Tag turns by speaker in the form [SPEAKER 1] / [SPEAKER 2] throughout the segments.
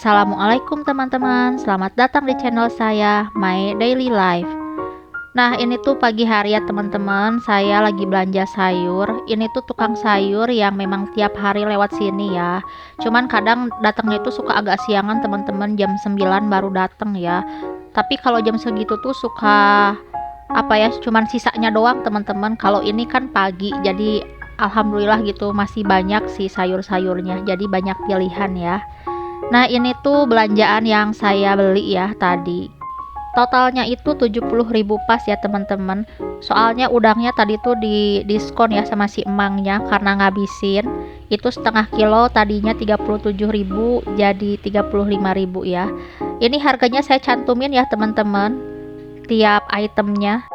[SPEAKER 1] Assalamualaikum teman-teman, selamat datang di channel saya, My Daily Life. Nah, ini tuh pagi hari ya teman-teman, saya lagi belanja sayur. Ini tuh tukang sayur yang memang tiap hari lewat sini ya. Cuman kadang datangnya itu suka agak siangan teman-teman, jam 9 baru datang ya. Tapi kalau jam segitu tuh suka cuman sisanya doang teman-teman. Kalau ini kan pagi, jadi alhamdulillah gitu masih banyak sih sayur-sayurnya. Jadi banyak pilihan ya. Nah, ini tuh belanjaan yang saya beli ya tadi. Totalnya itu 70.000 pas ya teman-teman. Soalnya udangnya tadi tuh di diskon ya sama si emangnya karena ngabisin. Itu setengah kilo tadinya 37.000 jadi 35.000 ya. Ini harganya saya cantumin ya teman-teman, tiap itemnya.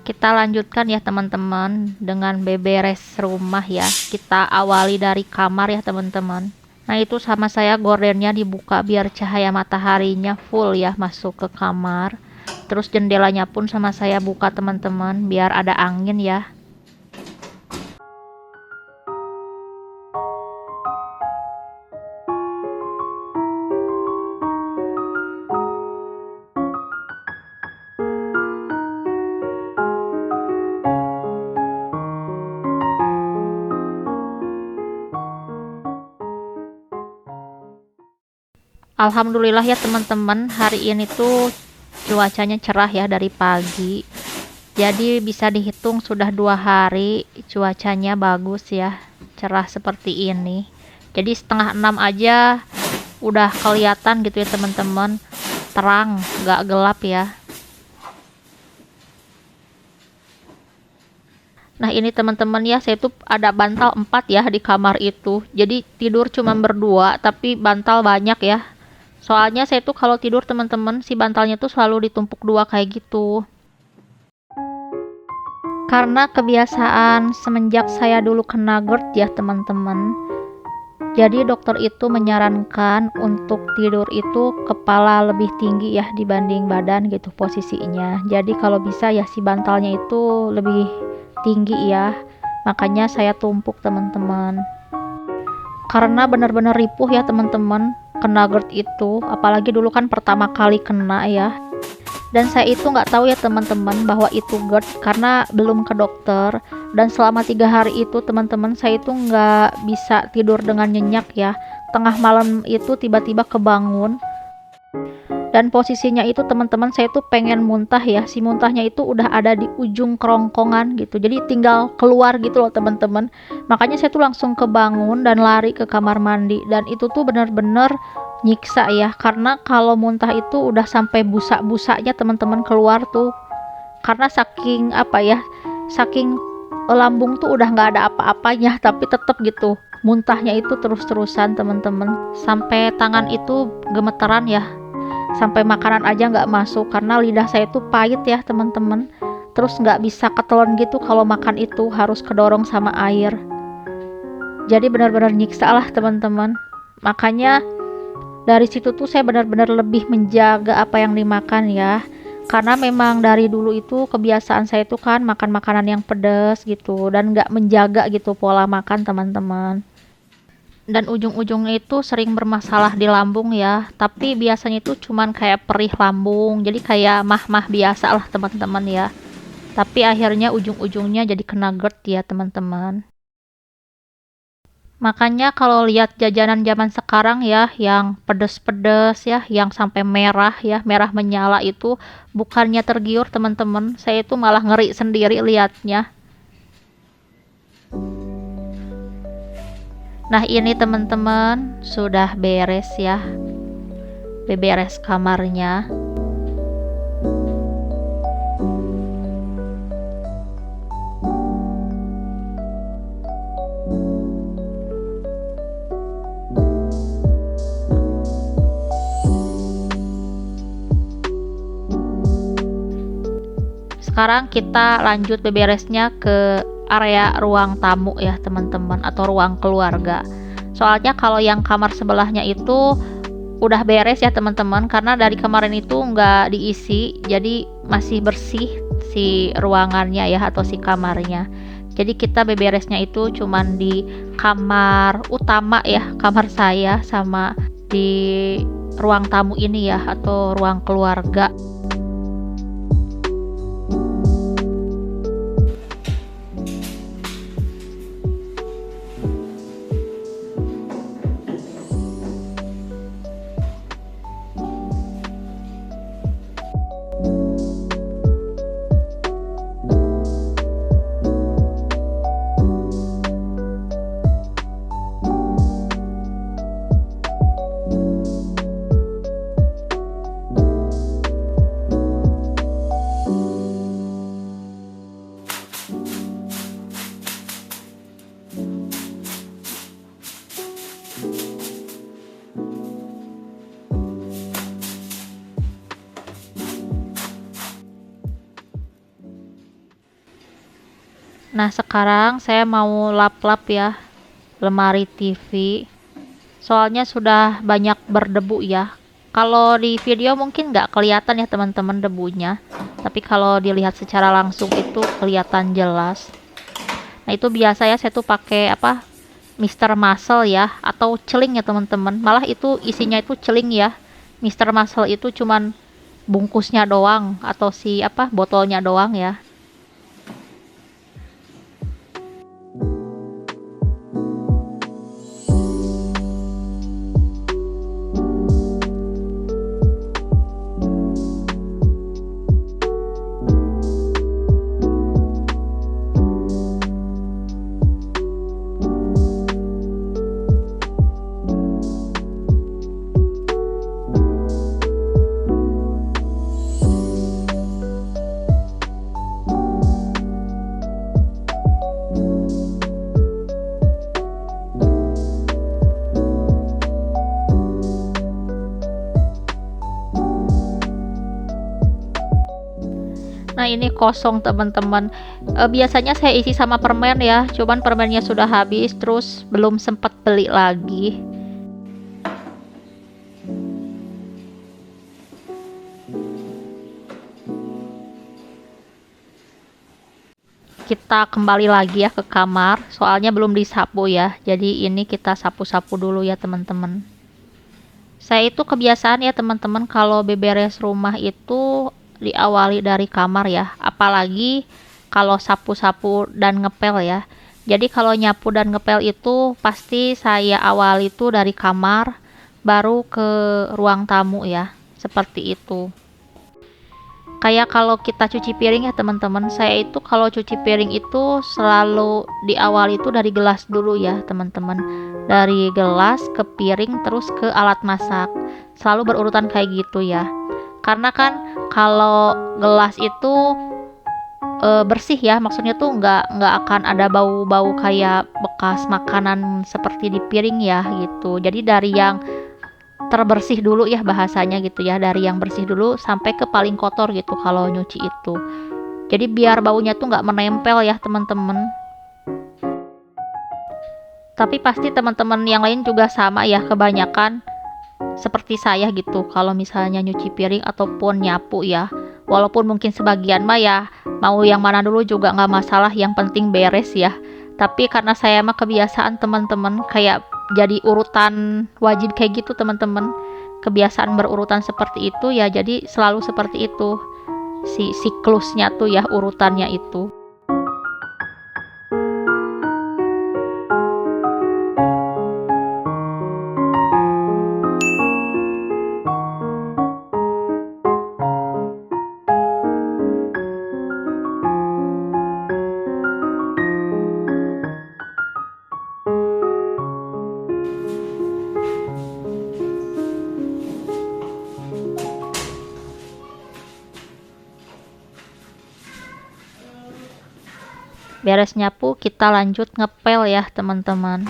[SPEAKER 1] Kita lanjutkan ya teman-teman dengan beberes rumah ya. Kita awali dari kamar ya teman-teman. Nah, itu sama saya gordennya dibuka biar cahaya mataharinya full ya masuk ke kamar. Terus jendelanya pun sama saya buka teman-teman biar ada angin ya. Alhamdulillah ya teman-teman, hari ini tuh cuacanya cerah ya dari pagi. Jadi bisa dihitung sudah 2 hari cuacanya bagus ya, cerah seperti ini. Jadi setengah 6 aja udah kelihatan gitu ya teman-teman, terang, gak gelap ya. Nah, ini teman-teman ya, saya tuh ada bantal 4 ya di kamar itu. Jadi tidur cuma berdua tapi bantal banyak ya. Soalnya saya tuh kalau tidur teman-teman, si bantalnya tuh selalu ditumpuk 2 kayak gitu. Karena kebiasaan semenjak saya dulu kena GERD ya teman-teman. Jadi dokter itu menyarankan untuk tidur itu kepala lebih tinggi ya dibanding badan gitu posisinya. Jadi kalau bisa ya si bantalnya itu lebih tinggi ya. Makanya saya tumpuk teman-teman. Karena benar-benar ripuh ya teman-teman kena GERD itu, apalagi dulu kan pertama kali kena ya. Dan saya itu nggak tahu ya teman-teman bahwa itu GERD karena belum ke dokter. Dan selama 3 hari itu teman-teman saya itu nggak bisa tidur dengan nyenyak ya. Tengah malam itu tiba-tiba kebangun. Dan posisinya itu teman-teman saya tuh pengen muntah ya. Si muntahnya itu udah ada di ujung kerongkongan gitu. Jadi tinggal keluar gitu loh teman-teman. Makanya saya tuh langsung kebangun dan lari ke kamar mandi. Dan itu tuh bener-bener nyiksa ya. Karena kalau muntah itu udah sampai busa-busanya teman-teman keluar tuh. Karena saking saking lambung tuh udah nggak ada apa-apanya. Tapi tetep gitu. Muntahnya itu terus-terusan teman-teman. Sampai tangan itu gemeteran ya. Sampai makanan aja nggak masuk karena lidah saya tuh pahit ya teman-teman. Terus nggak bisa ketelan gitu kalau makan itu harus kedorong sama air. Jadi benar-benar nyiksa lah teman-teman. Makanya dari situ tuh saya benar-benar lebih menjaga apa yang dimakan ya. Karena memang dari dulu itu kebiasaan saya itu kan makan makanan yang pedas gitu dan nggak menjaga gitu pola makan teman-teman. Dan ujung-ujungnya itu sering bermasalah di lambung ya, tapi biasanya itu cuman kayak perih lambung, jadi kayak mah-mah biasa lah teman-teman ya. Tapi akhirnya ujung-ujungnya jadi kena GERD ya teman-teman. Makanya kalau lihat jajanan zaman sekarang ya yang pedes-pedes ya, yang sampai merah ya, merah menyala itu bukannya tergiur teman-teman, saya itu malah ngeri sendiri liatnya. Nah, ini teman-teman sudah beres ya, beberes kamarnya. Sekarang kita lanjut beberesnya ke area ruang tamu ya teman-teman, atau ruang keluarga. Soalnya kalau yang kamar sebelahnya itu udah beres ya teman-teman, karena dari kemarin itu nggak diisi, jadi masih bersih si ruangannya ya atau si kamarnya. Jadi kita beberesnya itu cuman di kamar utama ya, kamar saya sama di ruang tamu ini ya, atau ruang keluarga. Nah, sekarang saya mau lap-lap ya lemari TV. Soalnya sudah banyak berdebu ya. Kalau di video mungkin nggak kelihatan ya teman-teman debunya. Tapi kalau dilihat secara langsung itu kelihatan jelas. Nah, itu biasa ya saya tuh pakai apa? Mister Muscle ya, atau celing ya teman-teman. Malah itu isinya itu celing ya. Mister Muscle itu cuman bungkusnya doang atau si apa botolnya doang ya. Nah, ini kosong teman-teman. Biasanya saya isi sama permen ya, cuman permennya sudah habis, terus belum sempat beli lagi. Kita kembali lagi ya ke kamar, soalnya belum disapu ya. Jadi ini kita sapu-sapu dulu ya teman-teman. Saya itu kebiasaan ya teman-teman, kalau beberes rumah itu diawali dari kamar ya, apalagi kalau sapu-sapu dan ngepel ya. Jadi kalau nyapu dan ngepel itu pasti saya awali itu dari kamar, baru ke ruang tamu ya, seperti itu. Kayak kalau kita cuci piring ya teman-teman, saya itu kalau cuci piring itu selalu diawali itu dari gelas dulu ya teman-teman. Dari gelas ke piring terus ke alat masak, selalu berurutan kayak gitu ya. Karena kan kalau gelas itu bersih ya, maksudnya tuh nggak akan ada bau-bau kayak bekas makanan seperti di piring ya gitu. Jadi dari yang terbersih dulu ya bahasanya gitu ya, dari yang bersih dulu sampai ke paling kotor gitu kalau nyuci itu. Jadi biar baunya tuh nggak menempel ya teman-teman. Tapi pasti teman-teman yang lain juga sama ya, kebanyakan seperti saya gitu kalau misalnya nyuci piring ataupun nyapu ya. Walaupun mungkin sebagian mah ya mau yang mana dulu juga nggak masalah, yang penting beres ya. Tapi karena saya mah kebiasaan teman-teman, kayak jadi urutan wajib kayak gitu teman-teman. Kebiasaan berurutan seperti itu ya, jadi selalu seperti itu. Si siklusnya tuh ya, urutannya itu. Beres nyapu, kita lanjut ngepel ya teman-teman.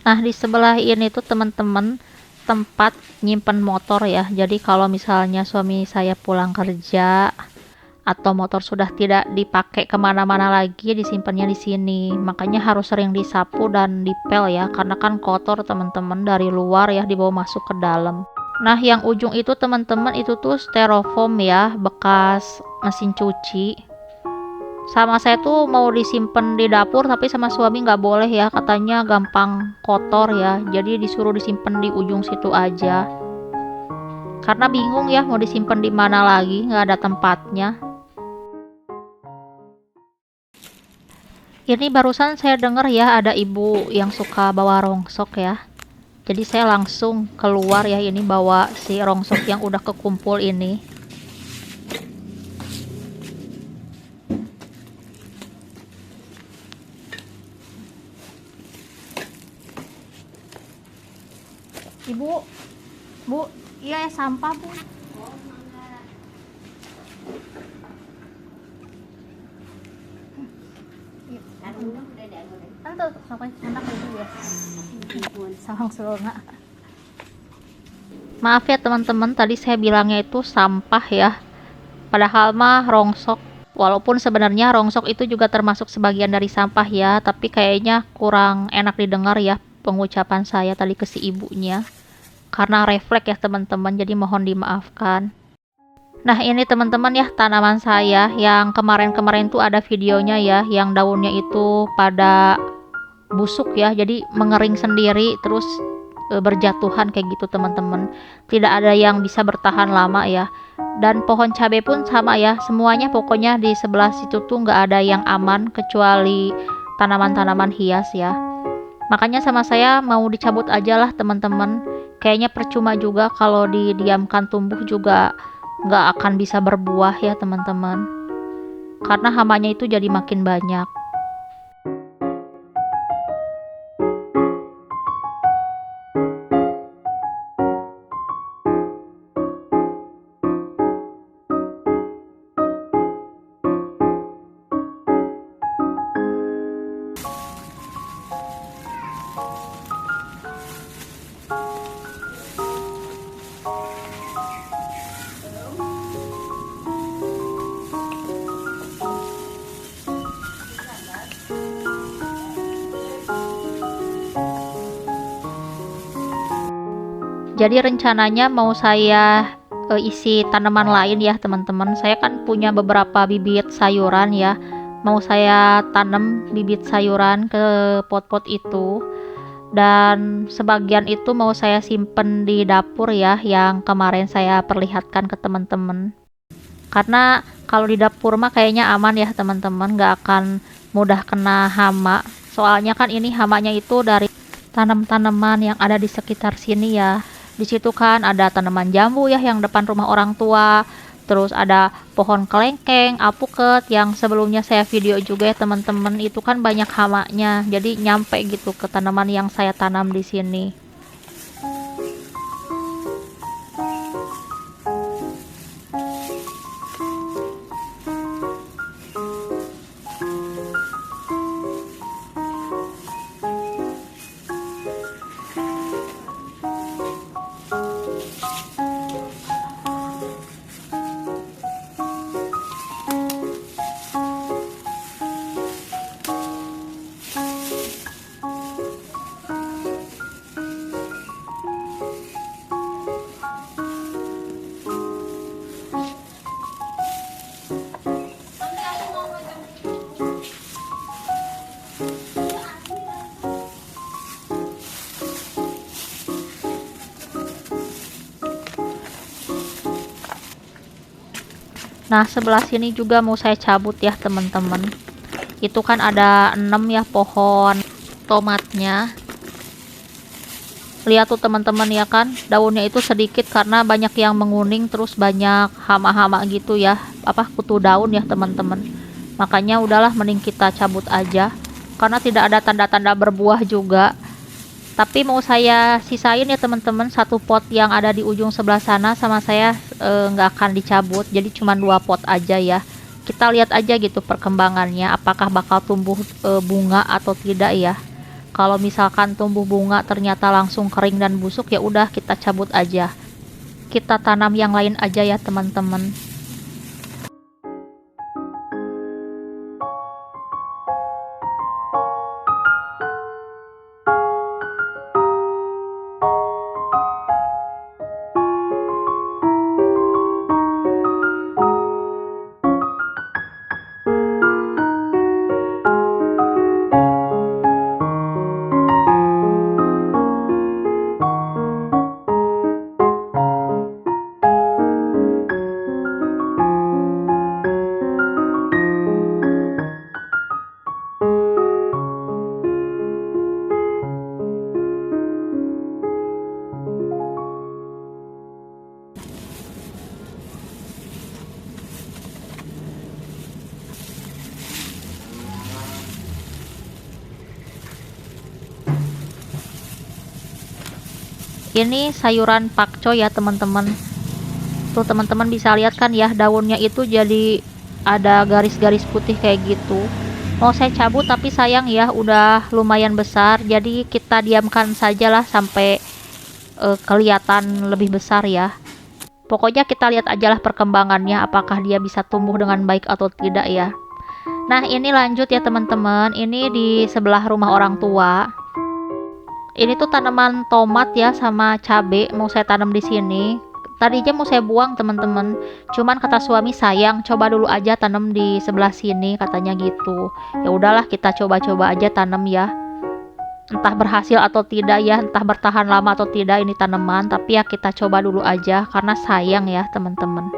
[SPEAKER 1] Nah, di sebelah ini tuh teman-teman tempat nyimpen motor ya. Jadi kalau misalnya suami saya pulang kerja atau motor sudah tidak dipakai kemana-mana lagi, disimpannya di sini. Makanya harus sering disapu dan dipel ya, karena kan kotor teman-teman dari luar ya dibawa masuk ke dalam. Nah, yang ujung itu teman-teman itu tuh styrofoam ya, bekas mesin cuci. Sama saya tuh mau disimpan di dapur, tapi sama suami nggak boleh ya, katanya gampang kotor ya. Jadi disuruh disimpan di ujung situ aja. Karena bingung ya mau disimpan di mana lagi, nggak ada tempatnya. Ini barusan saya dengar ya ada ibu yang suka bawa rongsok ya. Jadi saya langsung keluar ya, ini bawa si rongsok yang udah kekumpul ini. Ibu, Bu, iya ya sampah Bu. Anto sampai anak itu ya. Sawang selona. Maaf ya teman-teman, tadi saya bilangnya itu sampah ya. Padahal mah rongsok. Walaupun sebenarnya rongsok itu juga termasuk sebagian dari sampah ya, tapi kayaknya kurang enak didengar ya pengucapan saya tadi ke si ibunya. Karena refleks ya teman-teman, jadi mohon dimaafkan. Nah, ini teman-teman ya tanaman saya yang kemarin-kemarin tuh ada videonya ya, yang daunnya itu pada busuk ya, jadi mengering sendiri terus berjatuhan kayak gitu teman-teman. Tidak ada yang bisa bertahan lama ya. Dan pohon cabai pun sama ya, semuanya pokoknya di sebelah situ tuh nggak ada yang aman kecuali tanaman-tanaman hias ya. Makanya sama saya mau dicabut aja lah teman-teman. Kayaknya percuma juga kalau didiamkan tumbuh juga nggak akan bisa berbuah ya teman-teman. Karena hamanya itu jadi makin banyak. Jadi rencananya mau saya isi tanaman lain ya teman-teman. Saya kan punya beberapa bibit sayuran ya. Mau saya tanam bibit sayuran ke pot-pot itu. Dan sebagian itu mau saya simpen di dapur ya, yang kemarin saya perlihatkan ke teman-teman. Karena kalau di dapur mah kayaknya aman ya teman-teman, nggak akan mudah kena hama. Soalnya kan ini hamanya itu dari tanam-tanaman yang ada di sekitar sini ya. Di situ kan ada tanaman jambu ya yang depan rumah orang tua. Terus ada pohon kelengkeng, alpukat yang sebelumnya saya video juga ya teman-teman. Itu kan banyak hamanya. Jadi nyampe gitu ke tanaman yang saya tanam di sini. Nah, sebelah sini juga mau saya cabut ya teman-teman. Itu kan ada 6 ya pohon tomatnya. Lihat tuh teman-teman ya kan, daunnya itu sedikit karena banyak yang menguning, terus banyak hama-hama gitu ya, apa kutu daun ya teman-teman. Makanya udahlah mending kita cabut aja karena tidak ada tanda-tanda berbuah juga. Tapi mau saya sisain ya teman-teman, satu pot yang ada di ujung sebelah sana sama saya nggak akan dicabut, jadi cuma 2 pot aja ya. Kita lihat aja gitu perkembangannya, apakah bakal tumbuh bunga atau tidak ya. Kalau misalkan tumbuh bunga ternyata langsung kering dan busuk, ya udah kita cabut aja. Kita tanam yang lain aja ya teman-teman. Ini sayuran pakcoy ya teman-teman. Tuh teman-teman bisa lihat kan ya, daunnya itu jadi ada garis-garis putih kayak gitu. Mau saya cabut tapi sayang ya, udah lumayan besar. Jadi kita diamkan sajalah sampai kelihatan lebih besar ya. Pokoknya kita lihat aja lah perkembangannya, apakah dia bisa tumbuh dengan baik atau tidak ya. Nah ini lanjut ya teman-teman, ini di sebelah rumah orang tua. Ini tuh tanaman tomat ya sama cabe mau saya tanam di sini. Tadinya mau saya buang teman-teman. Cuman kata suami sayang, coba dulu aja tanam di sebelah sini katanya gitu. Ya udahlah kita coba-coba aja tanam ya. Entah berhasil atau tidak ya, entah bertahan lama atau tidak ini tanaman, tapi ya kita coba dulu aja karena sayang ya teman-teman.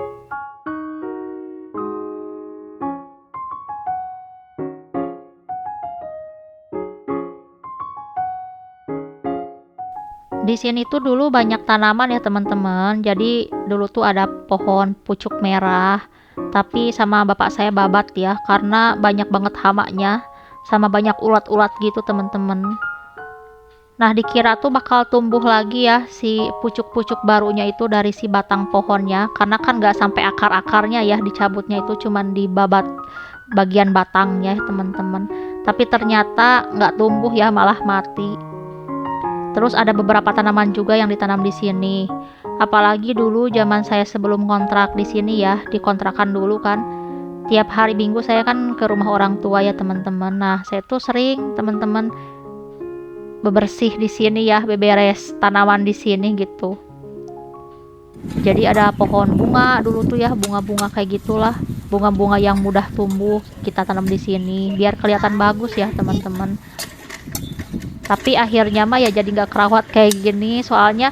[SPEAKER 1] Di sini tuh dulu banyak tanaman ya teman-teman. Jadi dulu tuh ada pohon pucuk merah, tapi sama bapak saya babat ya karena banyak banget hamanya sama banyak ulat-ulat gitu teman-teman. Nah dikira tuh bakal tumbuh lagi ya si pucuk-pucuk barunya itu dari si batang pohonnya, karena kan gak sampai akar-akarnya ya dicabutnya, itu cuman di babat bagian batangnya ya teman-teman. Tapi ternyata nggak tumbuh ya, malah mati. Terus ada beberapa tanaman juga yang ditanam di sini. Apalagi dulu zaman saya sebelum kontrak di sini ya, dikontrakan dulu kan. Tiap hari Minggu saya kan ke rumah orang tua ya teman-teman. Nah, saya tuh sering teman-teman bebersih di sini ya, beberes tanaman di sini gitu. Jadi ada pohon bunga dulu tuh ya, bunga-bunga kayak gitulah. Bunga-bunga yang mudah tumbuh kita tanam di sini biar kelihatan bagus ya teman-teman. Tapi akhirnya mah ya jadi nggak kerawat kayak gini, soalnya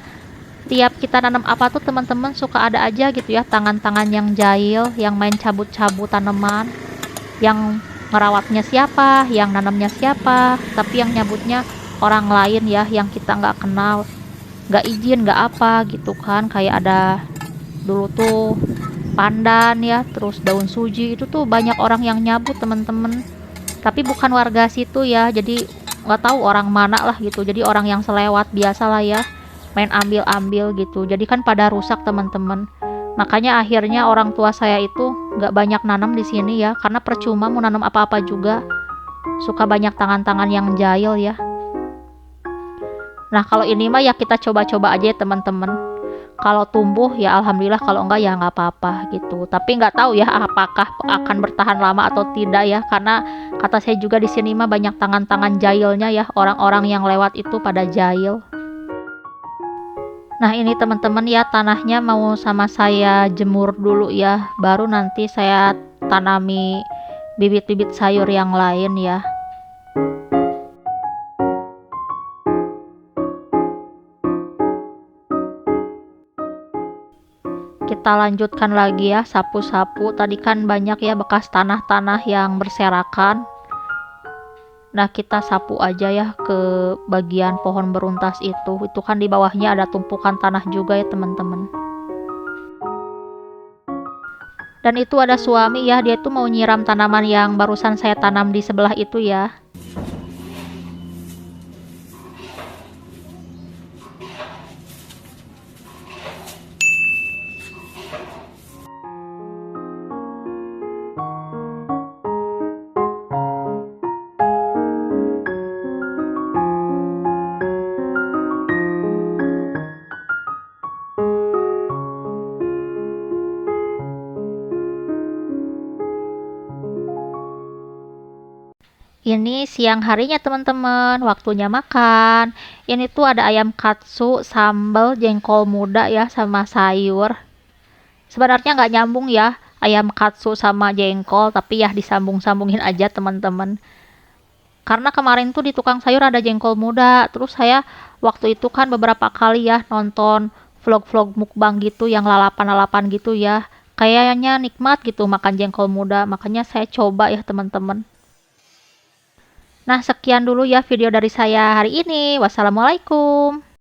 [SPEAKER 1] tiap kita nanam apa tuh teman-teman suka ada aja gitu ya tangan-tangan yang jahil yang main cabut-cabut tanaman, yang ngerawatnya siapa, yang nanamnya siapa, tapi yang nyabutnya orang lain ya yang kita nggak kenal, nggak izin nggak apa gitu kan. Kayak ada dulu tuh pandan ya, terus daun suji itu tuh banyak orang yang nyabut teman-teman, tapi bukan warga situ ya, jadi nggak tahu orang mana lah gitu. Jadi orang yang selewat biasa lah ya, main ambil-ambil gitu, jadi kan pada rusak teman-teman. Makanya akhirnya orang tua saya itu nggak banyak nanam di sini ya, karena percuma mau nanam apa-apa juga suka banyak tangan-tangan yang jahil ya. Nah kalau ini mah ya kita coba-coba aja ya teman-teman. Kalau tumbuh ya alhamdulillah, kalau enggak ya nggak apa-apa gitu. Tapi nggak tahu ya apakah akan bertahan lama atau tidak ya, karena kata saya juga di sini mah banyak tangan-tangan jahilnya ya, orang-orang yang lewat itu pada jahil. Nah ini teman-teman ya, tanahnya mau sama saya jemur dulu ya, baru nanti saya tanami bibit-bibit sayur yang lain ya. Kita lanjutkan lagi ya, sapu-sapu. Tadi kan banyak ya bekas tanah-tanah yang berserakan. Nah kita sapu aja ya ke bagian pohon beruntas itu kan di bawahnya ada tumpukan tanah juga ya teman-teman. Dan itu ada suami ya, dia tuh mau nyiram tanaman yang barusan saya tanam di sebelah itu ya. Ini siang harinya teman-teman, waktunya makan. Ini tuh ada ayam katsu, sambal, jengkol muda ya, sama sayur. Sebenarnya nggak nyambung ya, ayam katsu sama jengkol, tapi ya disambung-sambungin aja teman-teman. Karena kemarin tuh di tukang sayur ada jengkol muda, terus saya waktu itu kan beberapa kali ya nonton vlog-vlog mukbang gitu yang lalapan-lalapan gitu ya. Kayaknya nikmat gitu makan jengkol muda, makanya saya coba ya teman-teman. Nah, sekian dulu ya video dari saya hari ini. Wassalamualaikum.